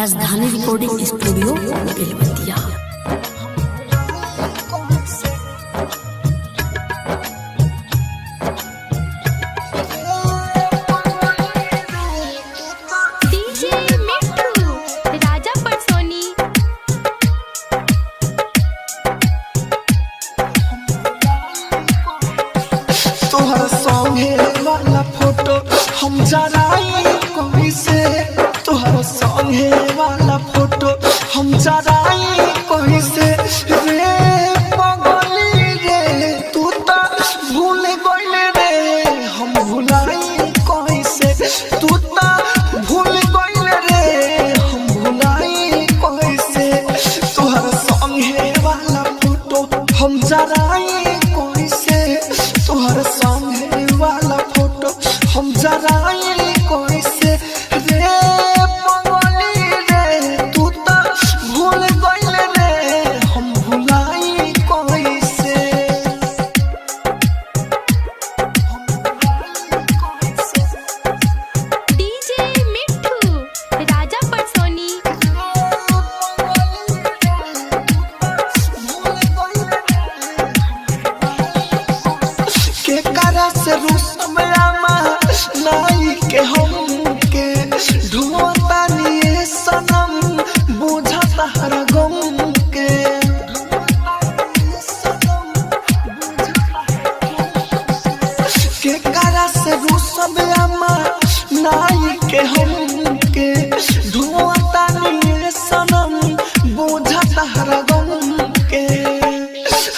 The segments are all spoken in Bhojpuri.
राजधानी रिकॉर्डिंग स्टूडियो बेलवतिया। तोहर संगे वाला फोटो हम जराई कोई से, तोहर संगे वाला फोटो हम जराई कोई से रे पगली रे, तू तो भूल गइले रे हम भुलाई कोई से, तू तो भूल गइले रे हम भुलाई कोई से। तोहर संगे वाला फोटो हम जराई कोई से, तोहर संगे वाला फोटो हम जराई कोई से रे पगली रे, तू तो भूल गइले रे हम भुलाई कोई से। डीजे मिट्ठू राजा परसोनी। के करा से रुसमयामा नाई के हम के ढोतानी ये सनम बुझता हर गम के, के करा से रुसमयामा नाई के हम के ढोतानी ये सनम बुझता हर गम के।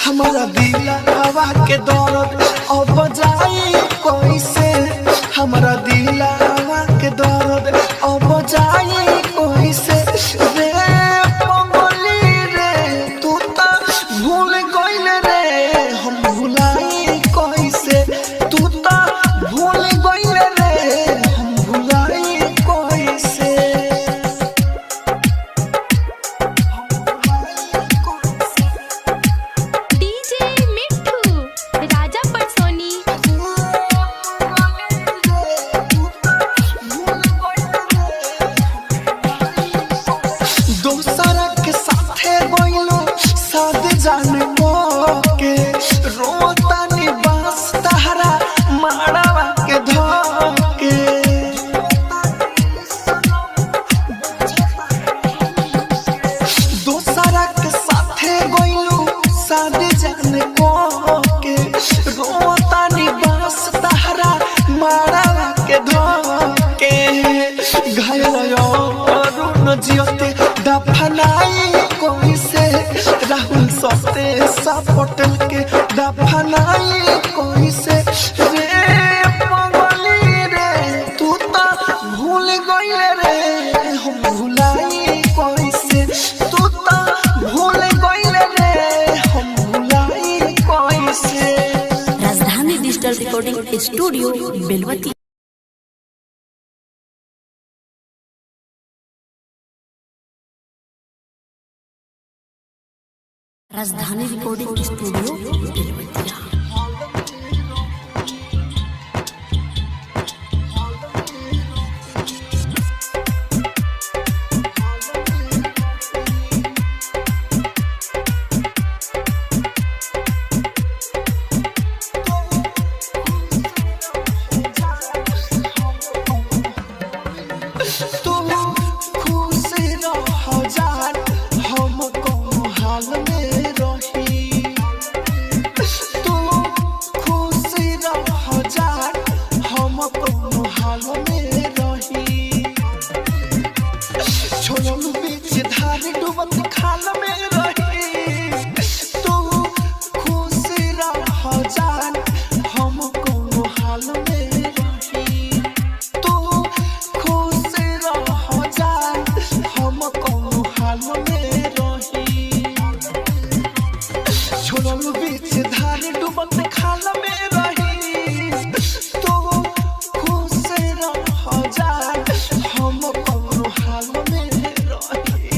हमारा दिल हवा के दर्द अब जाई कोई से, हमारा दिल हवा के दर्द अब जाई कोई से रे पगली रे, तू तो भूल गइले रे हम भुलाई कोई से, तू तो भूल गइले रे हम भुलाई कोई से। डीजे मिट्ठू राजा परसोनी। दोसरा के साथे गइलो साथ जाने को के, रोतानी बास तहरा माड़वा के धके। दोसरा के साथे गइलो साथ जाने को के, रोतानी बास तहरा माड़वा के धके। घायल अरुण जियते दफनाई कोई से, राहुल सते सा पटेल के दफनाई कोई से रे पगली रे, तू तो भूल गइले रे हम भुलाई कोई से, तू तो भूल गइले रे हम भुलाई कोई से। राजधानी डिजिटल रिकॉर्डिंग स्टूडियो बेलवतिया। राजधानी रिकॉर्डिंग स्टूडियो बेलवतिया। तू खुश रह जान हम कोनो हाल में रही, तू खुश रह जान हम कोनो हाल में रही। छोड़ल बीच धार डूबत खाल में रही, तू खुश रह जान हम कोनो हाल में रही, तू खुश रह जान हम कोनो हाल में रही। छोड़ल बीच धार डूबत खाल में रही, तू खुश रह जान हम कोनो हाल में रही।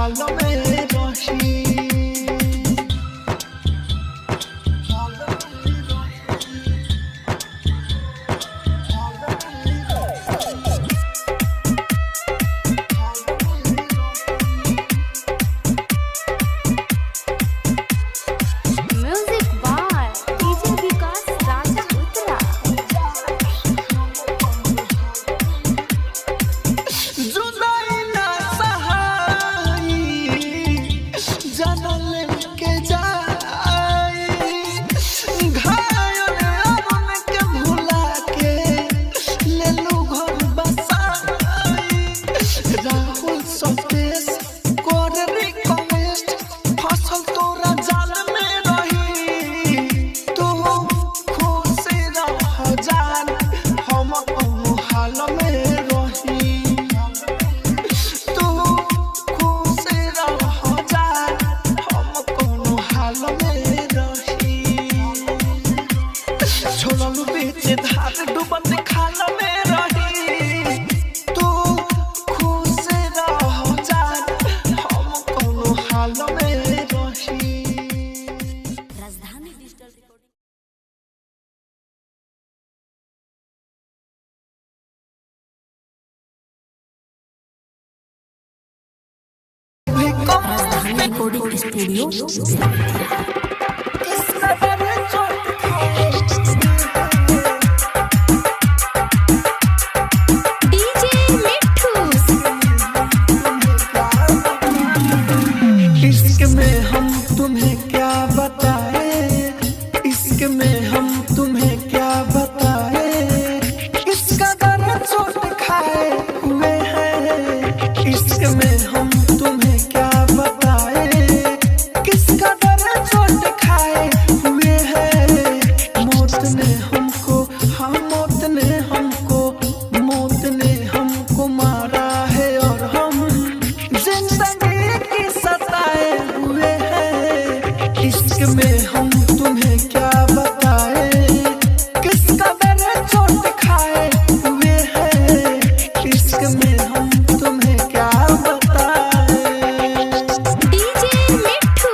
हाल में रही। म्यूजिक बाय डीजे विकास राजा उत्तरा। जुदाई ना सहाई जनल के जाई घायल अरुण के भुला के ले लो घर बसाई। राहुल सतेश कर रिक्वेस्ट फसल तोरा जाल में रही। तू खुश रह जान हम कोनो हाल में रही। तू खुश रह जान हम कोनो हाल में रही। छोड़ल बीच धार डूबत खाल में रही। तू खुश रह जान हम कोनो हाल में रही। राजधानी डिजिटल रिकॉर्डिंग राजधानी रिकॉर्डिंग स्टूडियो बेलवतिया। डीजे मिट्ठू इश्क में हम तुम्हें क्या बताए। इश्क में हम तुम्हें क्या बताए। इसका दर्द चोट खाए हुए हैं। इश्क में हम तुम्हें क्या बताए। किसका दर्द चोट खाए हुए हैं। मौत ने हमको मौत ने हमको मौत ने हमको मारा है और हम जिंदगी की सताए हुए हैं। इश्क में हम तुम्हें क्या बताए। किसका दर्द चोट खाए हुए हैं। इश्क में हम तुम्हें क्या बताए। डीजे मिट्ठू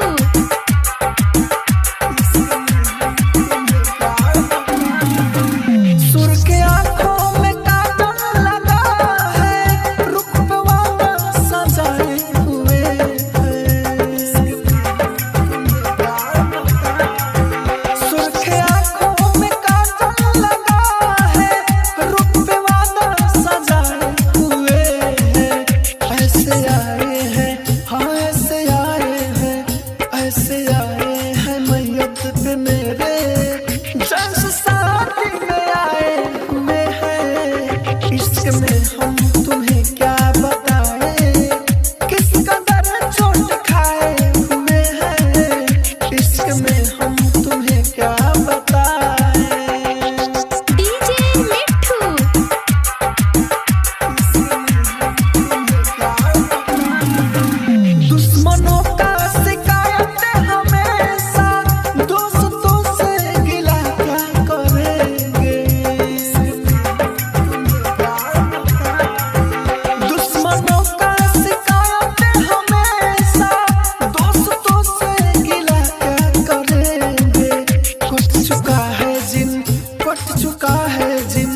सुर के आंखों में काजल लगा है। रुखवा सजाए हुए हैं। सुर के आंखों में काजल लगा है। रुखवा सजाए हुए हैं। ऐसे आए हैं हाँ ऐसे आए हैं। ऐसे आए हैं मैयत पे मेरे जैसे शादी में आए हुए हैं। इश्क में हम तुम्हें क्या बताए। किसका दर्द चोट खाए हुए हैं। इश्क में हम तुम्हें क्या बताए। डीजे मिट्ठू दुश्मनों का शिकायत हमेशा दोस्तों से गिला क्या करेंगे। दुश्मनों का शिकायत हमेशा दोस्तों से गिला क्या करेंगे। कट चुका है जिन कट चुका है जिन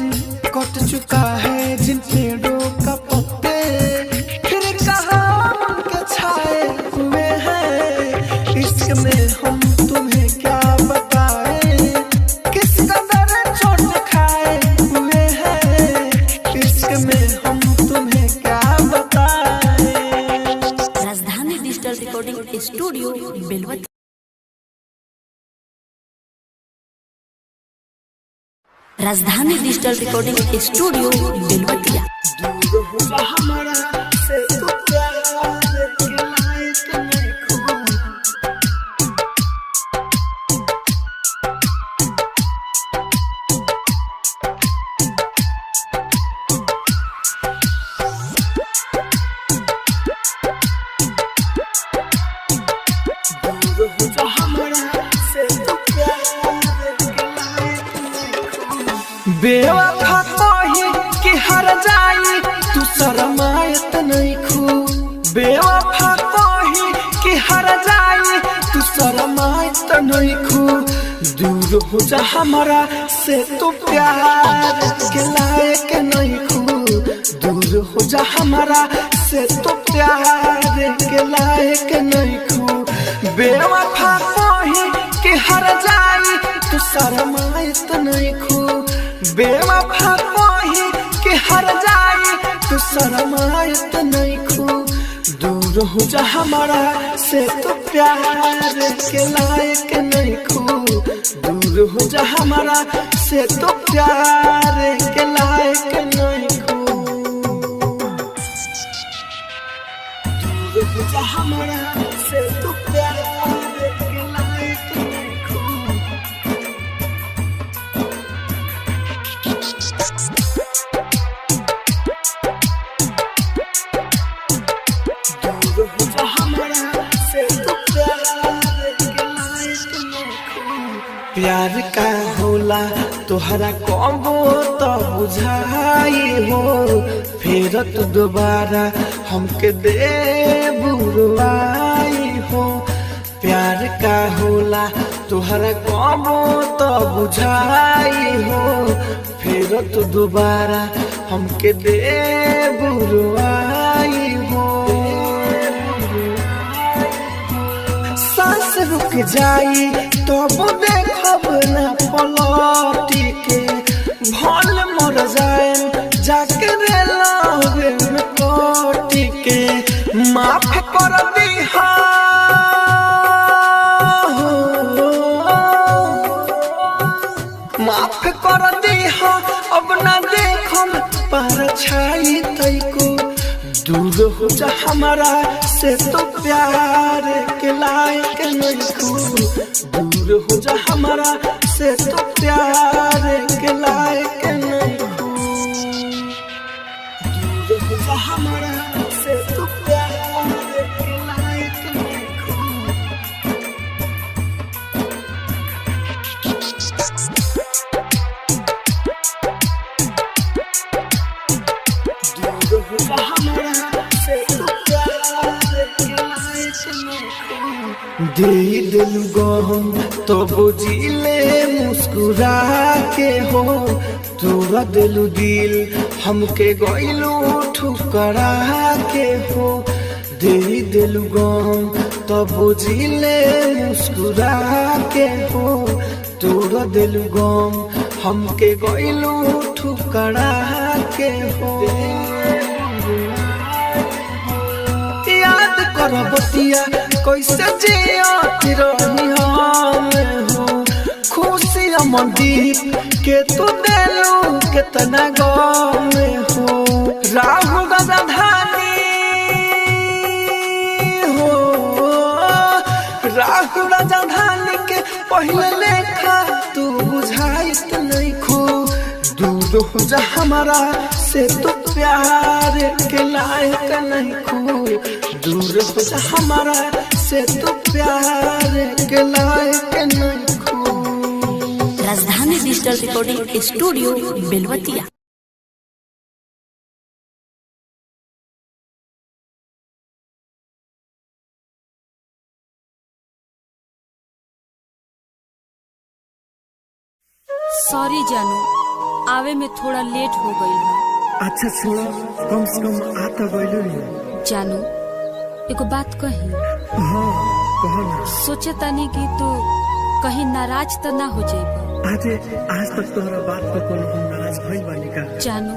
कट चुका है जिन पेड़ों का पत्ते फिर कहाँ उनके छाए हुए हैं। इश्क में हम तुम्हें क्या बताए। किसका दर्द चोट खाए हुए हैं। इश्क में हम तुम्हें क्या बताए। राजधानी डिजिटल रिकॉर्डिंग स्टूडियो बेलवतिया। राजधानी डिजिटल रिकॉर्डिंग स्टूडियो बेलवतिया। हमारा से तू प्यार दिलाए तुम्हें खूब। बेवफा कही कि हर जाई तू शरमायत नहीं खू। बेवफा तो नहीं खू दूर हो जा हमारा से तो प्यार के लायक नहीं खू दूर हो जा हमारा से तो प्यार के लायक नहीं खू बेवफा कोही के हर जाई तू शर्माए तो नहीं खू बेवफा कोही के हर जाई तू शर्माए तो नहीं खू दूर हो जा हमारा से तो प्यार के लायक नहीं खू दूर हो जा हमारा से तो प्यार के लायक नहीं खू दूर हो जा हमारा से तो प्यार के लायक नहीं खू प्यार का होला तोहरा कबो तो बुझाई हो फिर तो दोबारा हमके दे बुरवाई हो प्यार का होला तोहरा कबो तो बुझाई हो फिर तो दोबारा हमके दे बुरवाई हो सांस रुक जाई तो देखब ना पलटी के भल मर जाए जाके रेलवे में कटी के माफ कर दीहा माफ कर दीहा अब ना देखम पर छाई तैको दूर हो जा हमारा से तो प्यार के लायक नहीं खू दूर हो जा हमारा से तो प्यार के लायक नहीं खू दूर हो जा हमारा से तो प्यार के लायक नहीं खू दूर हो जा हमारा दे दिल गम तो बुझिले मुस्कुरा के हो तोरा दिलु दिल हमके गइलू ठुकरा के हो दे दिल गम तो बुझिले मुस्कुरा के हो तोरा दिल गम हमके गइलू ठुकरा के हो याद कर बतिया कैसे जिया रही हम हो खुशी अमनदीप के तू दिलू कितना गम हो राहुल राजधानी हो राहुल राजधानी के पहले लेखा तू बुझाई नहीं खू दूर हो जा हमारा से तो प्यार के लायक नहीं खू दूर हो जा हमारा से तो प्यार के लायक नहीं खू राजधानी digital recording studio Belwatia. Sorry जानू आवे में थोड़ा लेट हो गई है। अच्छा छोड़ो कम से कम आता गइलो नहीं जानू एगो बात कही हाँ कहो ना सोचे तानी कि तू कहीं नाराज तो ना हो जाए। आज तक तोहरा बात पर कोनो हम नाराज भइल बानी का जानू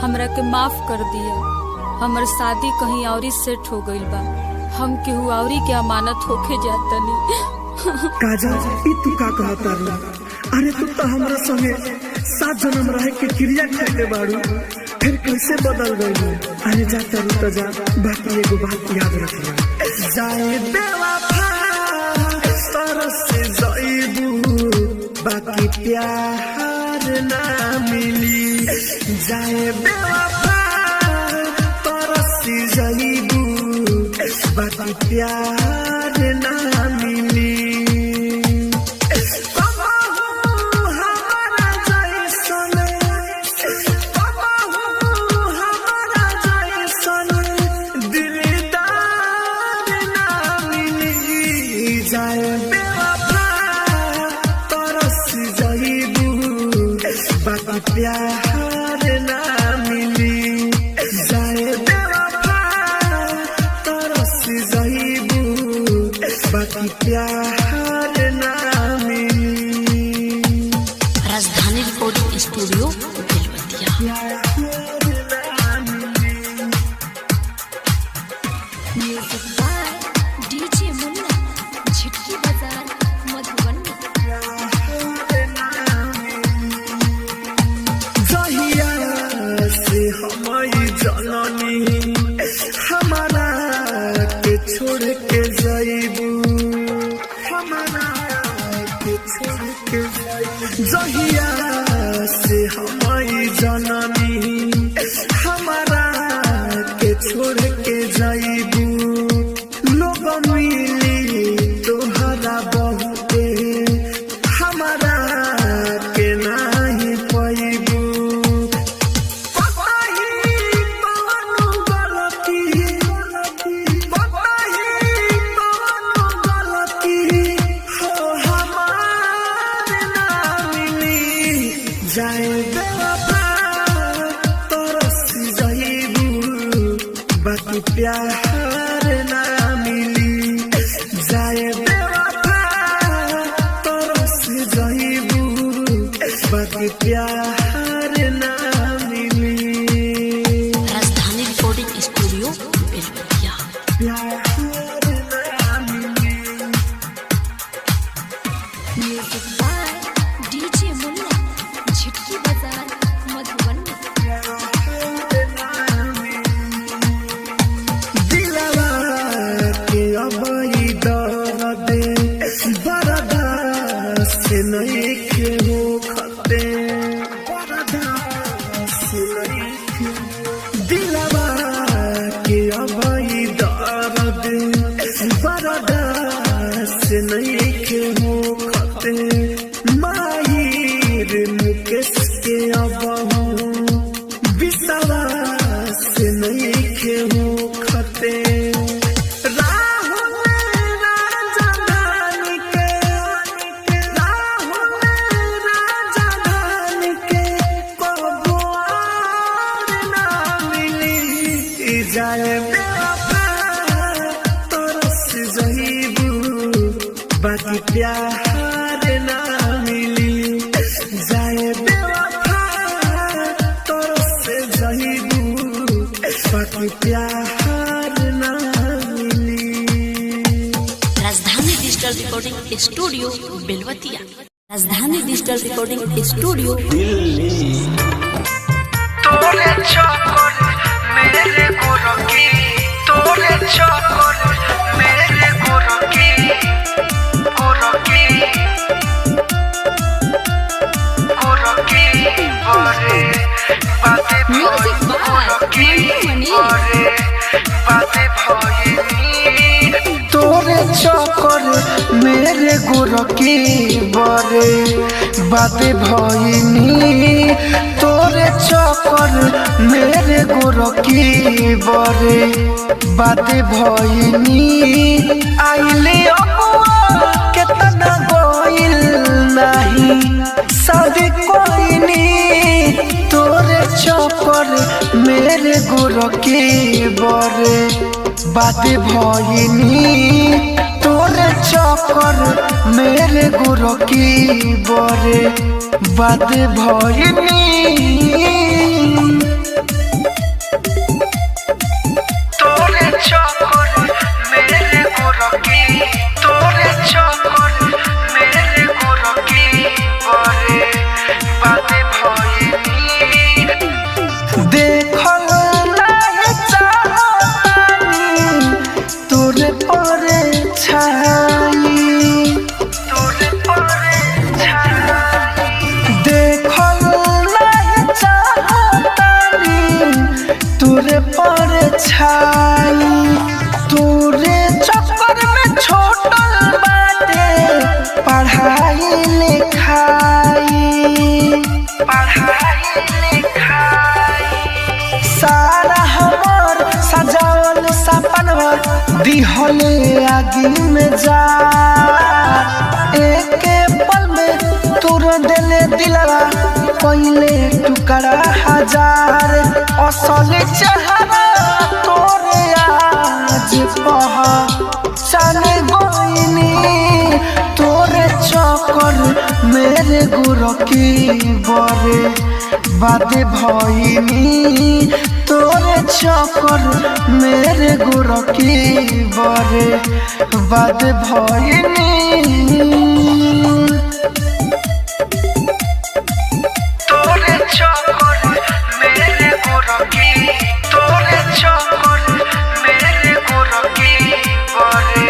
हमरा के माफ कर दिया हमर शादी कहीं औरी सेट हो गइल बा हम केहू औरी के अमानत होके जातनी। काजल ई तू का कहता रू अरे तू तो हमरा संगे 7 जन्म रहे के क्रिया खेले बाड़ू फिर कैसे बदल गई। अरे जाता रू तो जा बाकी एगो बात याद रखना जाए बेवफा तरस से जाइबू बाकी प्यार ना मिली जाए बेवफा तरस से जाइबू बाकी प्यार ना मिली। जाए बेवफा जाइबू बाकी प्यार ना मिली। Rajdhani recording studio Belwatiya. Music by DJ Munna, Jhitki Bazar, Madhubani. जहिया से हमारी जननी हमारा के छोड़ के जाइबू, हमारा के छोड़ के जाइबू। जहिया से हमारी जननी हमारा के छोड़ के जाइबू, लोग मिली तोहरा बहुते हमारा के नहीं पाइबू। जाए बेवफा तरस जाइबू बाकी प्यार ना मिली। जाए बेवफा तरस जाइबू बाकी प्यार ना मिली। Rajdhani recording studio Belwatia. प्यार ना मिली। Music by DJ Munna, Jhitki Bazar, Madhubani. दिलवा के अबई दर्द बर्दाश्त से नहीं के हो खते, बर्दाश्त से नहीं के। दिलवा के अबई दर्द बर्दाश्त से नहीं के हो खते। माहिर मुकेश के अबहू विश्वास से नहीं के हो खते। राहुल राजधानी के, राहुल राजधानी के कबो और ना मिली। जाए बेवफा तरस जाइबू बाकी प्यार ना मिली। जाए बेवफा तरस जाइबू बाकी प्यार ना मिली। राजधानी डिजिटल रिकॉर्डिंग स्टूडियो बेलवतिया। राजधानी डिजिटल रिकॉर्डिंग स्टूडियो तोरे चक्कर मेरे गोरकी, तोरे चक्कर मेरे गोरकी, गोरकी गोरकी अरे बाते म्यूजिक बाय मनी। अरे बाते भइनी। तोरे चक्कर मेरे गोरकी बरे बाते भइनी। तोरे चक्कर मेरे गोरकी बरे बाते भइनी। आइले अबुआ केतना गइल नहीं शादी कोइनी। तोरे चक्कर मेरे गोरकी बरे बाते भइनी। तोरे चक्कर मेरे गोरकी बरे बाते भइनी। तोरे चक्कर मेरे गोरकी, तोरे चक्कर मेरे गोरकी बरे बाते भइनी। देखल नहीं चाहतानी तोरे परे छाई, तोरे परे छाई। देखल नहीं चाहतानी तोरे परे छाई। तोरे चक्कर में छोटल बाटे पढ़ाई लिखाई, पढ़ाई लिखाई। सारा हमर सजावल सपनवा दिहले आगी में जा। एक पल में तोर दिले दिलवा पहले टुकड़ा हजार। असल चेहरा तोरे याद आज पहचान गईनी तोरे चक्कर मेरे गुरकी बरे बादे भईनी तोरे चक्कर मेरे गुरकी बरे बादे भईनी तोरे चक्कर मेरे गुरकी तोरे चक्कर मेरे गुरकी बरे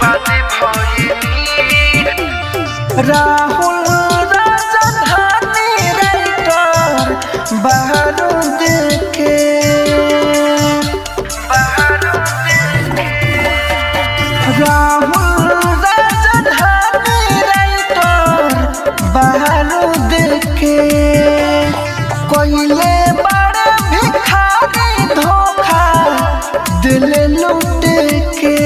बादे भईनी राहुल राजधानी राइटर बाहर देखे राहुल राजधानी राइटर बाहर देखे कोयले बड़े भिखारी धोखा दिल लूट के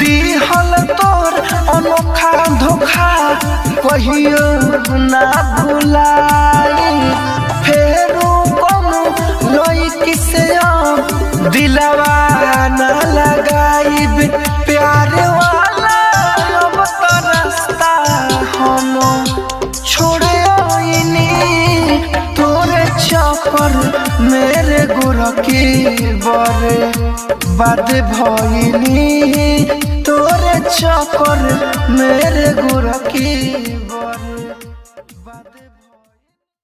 दिहल तोर अनोखा धोखा कहियो ना भुलाई फेरू कोनो लइकी से दिलवा ना लगाइब प्यार वाला अब तो रास्ता हम छोड़े आईनी तोरे चक्कर मेरे गुरकी बरे बाद भईनी तोरे चक्कर मेरे गुरकी बरे।